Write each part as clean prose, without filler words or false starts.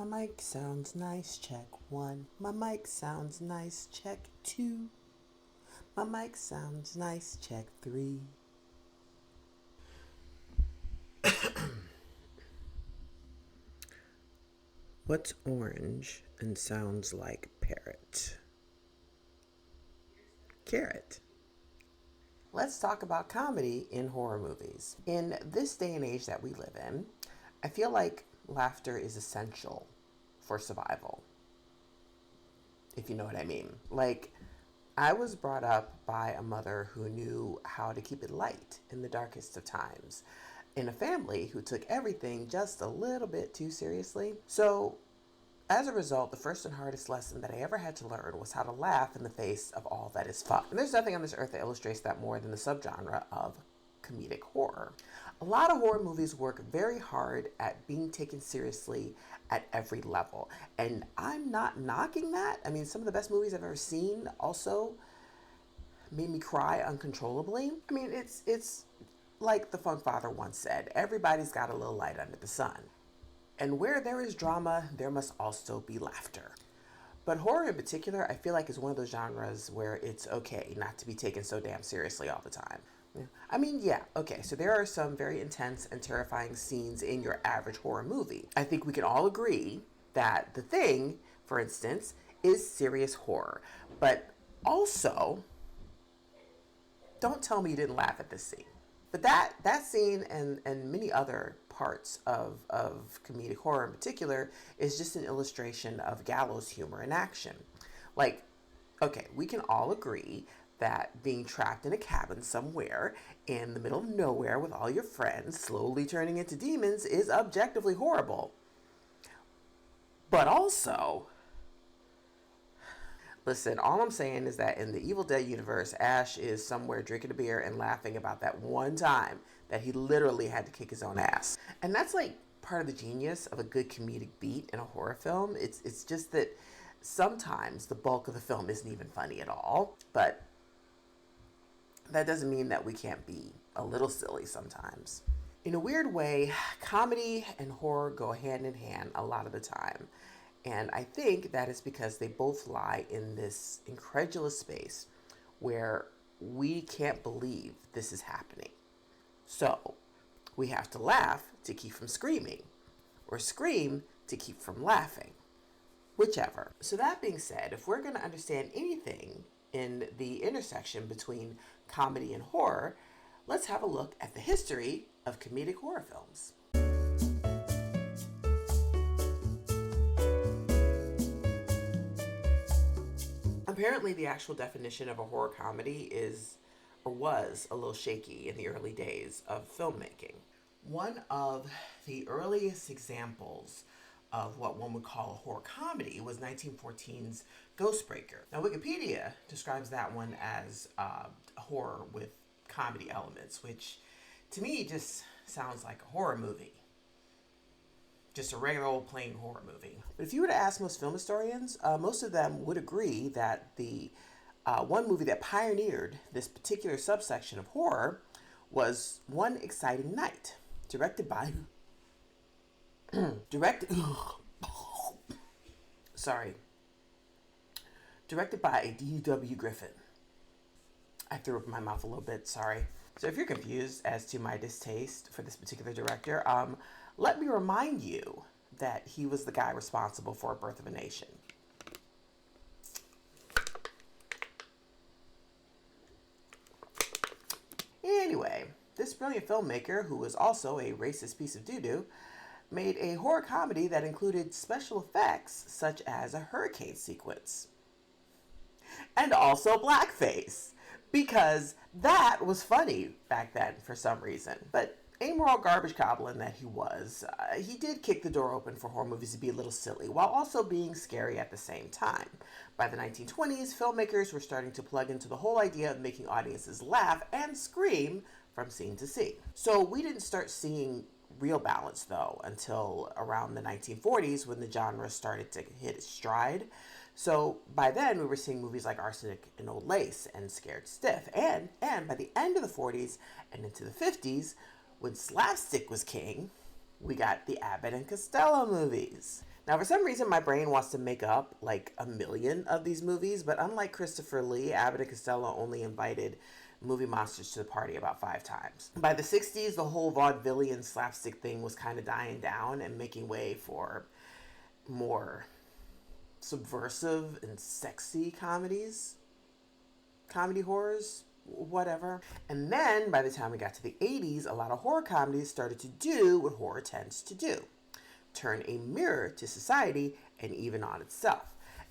My mic sounds nice, check one. My mic sounds nice, check two. My mic sounds nice, check three. What's orange and sounds like parrot? Carrot. Let's talk about comedy in horror movies. In this day and age that we live in, I feel like laughter is essential for survival, if you know what I mean. Like, I was brought up by a mother who knew how to keep it light in the darkest of times, in a family who took everything just a little bit too seriously. So, as a result, the first and hardest lesson that I ever had to learn was how to laugh in the face of all that is fun. And there's nothing on this earth that illustrates that more than the subgenre of comedic horror. A lot of horror movies work very hard at being taken seriously at every level. And I'm not knocking that. I mean, some of the best movies I've ever seen also made me cry uncontrollably. I mean, it's like the Funk Father once said, everybody's got a little light under the sun. And where there is drama, there must also be laughter. But horror in particular, I feel like is one of those genres where it's okay not to be taken so damn seriously all the time. I mean, yeah, okay, so there are some very intense and terrifying scenes in your average horror movie. I think we can all agree that The Thing, for instance, is serious horror. But also, don't tell me you didn't laugh at this scene. But that scene and many other parts of comedic horror in particular is just an illustration of gallows humor in action. Like, okay, we can all agree that being trapped in a cabin somewhere in the middle of nowhere with all your friends slowly turning into demons is objectively horrible. But also, listen, all I'm saying is that in the Evil Dead universe, Ash is somewhere drinking a beer and laughing about that one time that he literally had to kick his own ass. And that's like part of the genius of a good comedic beat in a horror film. It's just that sometimes the bulk of the film isn't even funny at all, but that doesn't mean that we can't be a little silly sometimes. In a weird way, comedy and horror go hand in hand a lot of the time. And I think that is because they both lie in this incredulous space where we can't believe this is happening. So we have to laugh to keep from screaming, or scream to keep from laughing, whichever. So that being said, if we're going to understand anything in the intersection between comedy and horror, let's have a look at the history of comedic horror films. Apparently, the actual definition of a horror comedy is, or was, a little shaky in the early days of filmmaking. One of the earliest examples of what one would call a horror comedy was 1914's Ghostbreaker. Now, Wikipedia describes that one as horror with comedy elements, which to me just sounds like a horror movie. Just a regular old plain horror movie. But if you were to ask most film historians, most of them would agree that the one movie that pioneered this particular subsection of horror was One Exciting Night, directed by D.W. Griffin. I threw up in my mouth a little bit, sorry. So if you're confused as to my distaste for this particular director, let me remind you that he was the guy responsible for Birth of a Nation. Anyway, this brilliant filmmaker, who was also a racist piece of doo-doo, made a horror comedy that included special effects such as a hurricane sequence. And also blackface, because that was funny back then for some reason. But amoral garbage goblin that he was, he did kick the door open for horror movies to be a little silly, while also being scary at the same time. By the 1920s, filmmakers were starting to plug into the whole idea of making audiences laugh and scream from scene to scene. So we didn't start seeing real balance, though, until around the 1940s when the genre started to hit its stride. So by then, we were seeing movies like Arsenic and Old Lace and Scared Stiff. And by the end of the 40s and into the 50s, when slapstick was king, we got the Abbott and Costello movies. Now, for some reason, my brain wants to make up like a million of these movies, but unlike Christopher Lee, Abbott and Costello only invited movie monsters to the party about 5 times. By the 60s, the whole vaudevillian slapstick thing was kind of dying down and making way for more subversive and sexy comedies, comedy horrors, whatever. And then by the time we got to the 80s, a lot of horror comedies started to do what horror tends to do: turn a mirror to society and even on itself.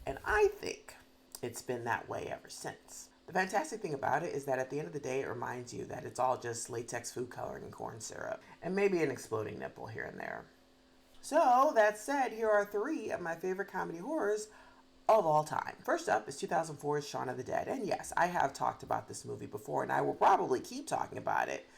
And I think it's been that way ever since. The fantastic thing about it is that at the end of the day, it reminds you that it's all just latex food coloring and corn syrup, and maybe an exploding nipple here and there. So, that said, here are 3 of my favorite comedy horrors of all time. First up is 2004's Shaun of the Dead. And yes, I have talked about this movie before, and I will probably keep talking about it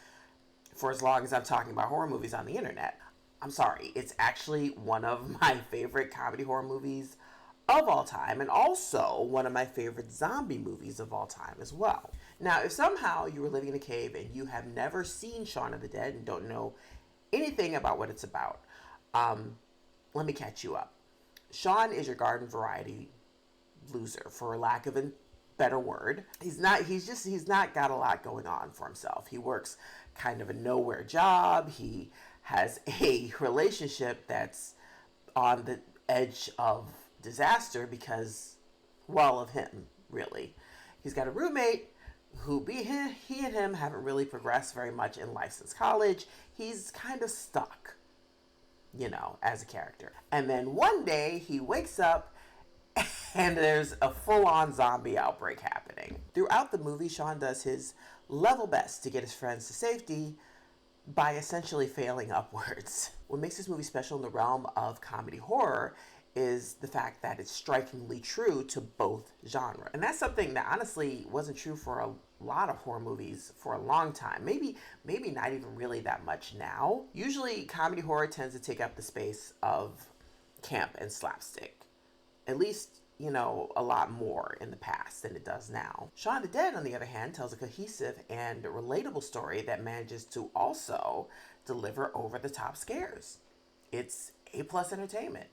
for as long as I'm talking about horror movies on the internet. I'm sorry, it's actually one of my favorite comedy horror movies of all time, and also one of my favorite zombie movies of all time as well. Now, if somehow you were living in a cave and you have never seen Shaun of the Dead and don't know anything about what it's about, let me catch you up. Shaun is your garden variety loser, for lack of a better word. He's not got a lot going on for himself. He works kind of a nowhere job. He has a relationship that's on the edge of disaster because, well, of him, really. He's got a roommate who he and him haven't really progressed very much in life since college. He's kind of stuck, as a character. And then one day he wakes up and there's a full-on zombie outbreak happening. Throughout the movie, Shaun does his level best to get his friends to safety by essentially failing upwards. What makes this movie special in the realm of comedy horror is the fact that it's strikingly true to both genres. And that's something that honestly wasn't true for a lot of horror movies for a long time. Maybe not even really that much now. Usually comedy horror tends to take up the space of camp and slapstick. At least, a lot more in the past than it does now. Shaun of the Dead, on the other hand, tells a cohesive and relatable story that manages to also deliver over-the-top scares. It's A+ entertainment.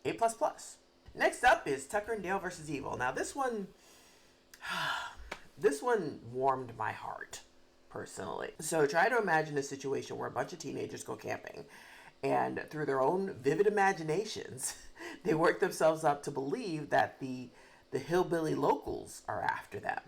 A++. Next up is Tucker and Dale vs. Evil. Now this one warmed my heart, personally. So try to imagine a situation where a bunch of teenagers go camping, and through their own vivid imaginations, they work themselves up to believe that the hillbilly locals are after them,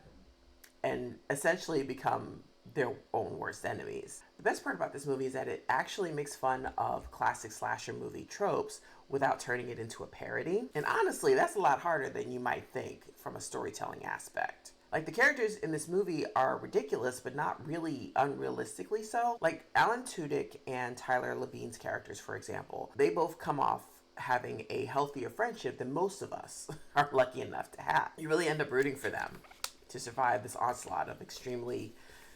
and essentially become their own worst enemies. The best part about this movie is that it actually makes fun of classic slasher movie tropes without turning it into a parody. And honestly, that's a lot harder than you might think from a storytelling aspect. Like, the characters in this movie are ridiculous, but not really unrealistically so. Like, Alan Tudyk and Tyler Levine's characters, for example, they both come off having a healthier friendship than most of us are lucky enough to have. You really end up rooting for them to survive this onslaught of extremely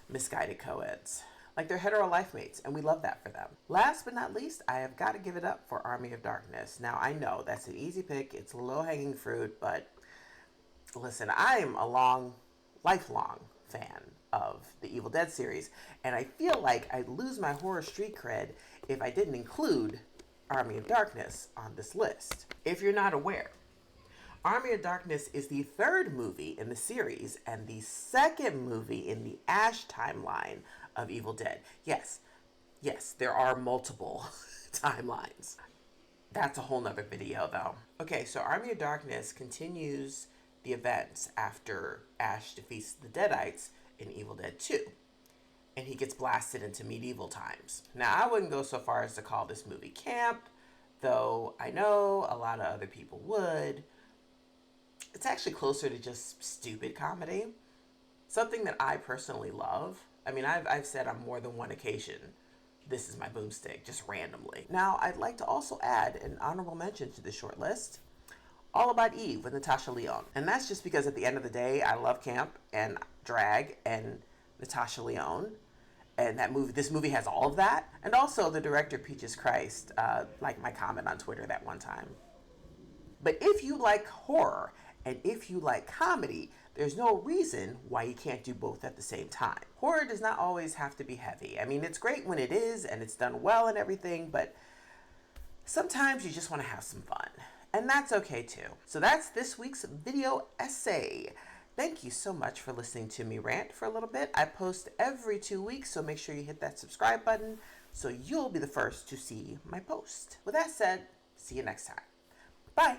misguided co-eds. Like, they're hetero life mates, and we love that for them. Last but not least, I have got to give it up for Army of Darkness. Now, I know that's an easy pick, it's low-hanging fruit, but listen, I am a lifelong fan of the Evil Dead series, and I feel like I'd lose my horror street cred if I didn't include Army of Darkness on this list. If you're not aware, Army of Darkness is the 3rd movie in the series and the 2nd movie in the Ash timeline of Evil Dead. Yes, there are multiple timelines. That's a whole nother video, though. Okay, so Army of Darkness continues the events after Ash defeats the Deadites in Evil Dead 2, and he gets blasted into medieval times. Now, I wouldn't go so far as to call this movie camp, though I know a lot of other people would. It's actually closer to just stupid comedy, something that I personally love. I mean, I've said on more than one occasion, this is my boomstick, just randomly. Now, I'd like to also add an honorable mention to this short list: All About Eve with Natasha Lyonne. And that's just because at the end of the day, I love camp and drag and Natasha Lyonne. And this movie has all of that. And also the director Peaches Christ, like my comment on Twitter that one time. But if you like horror and if you like comedy, there's no reason why you can't do both at the same time. Horror does not always have to be heavy. I mean, it's great when it is and it's done well and everything, but Sometimes you just want to have some fun, and that's okay too. So that's this week's video essay. Thank you so much for listening to me rant for a little bit. I post every 2 weeks, so make sure you hit that subscribe button so you'll be the first to see my post. With that said, see you next time. Bye.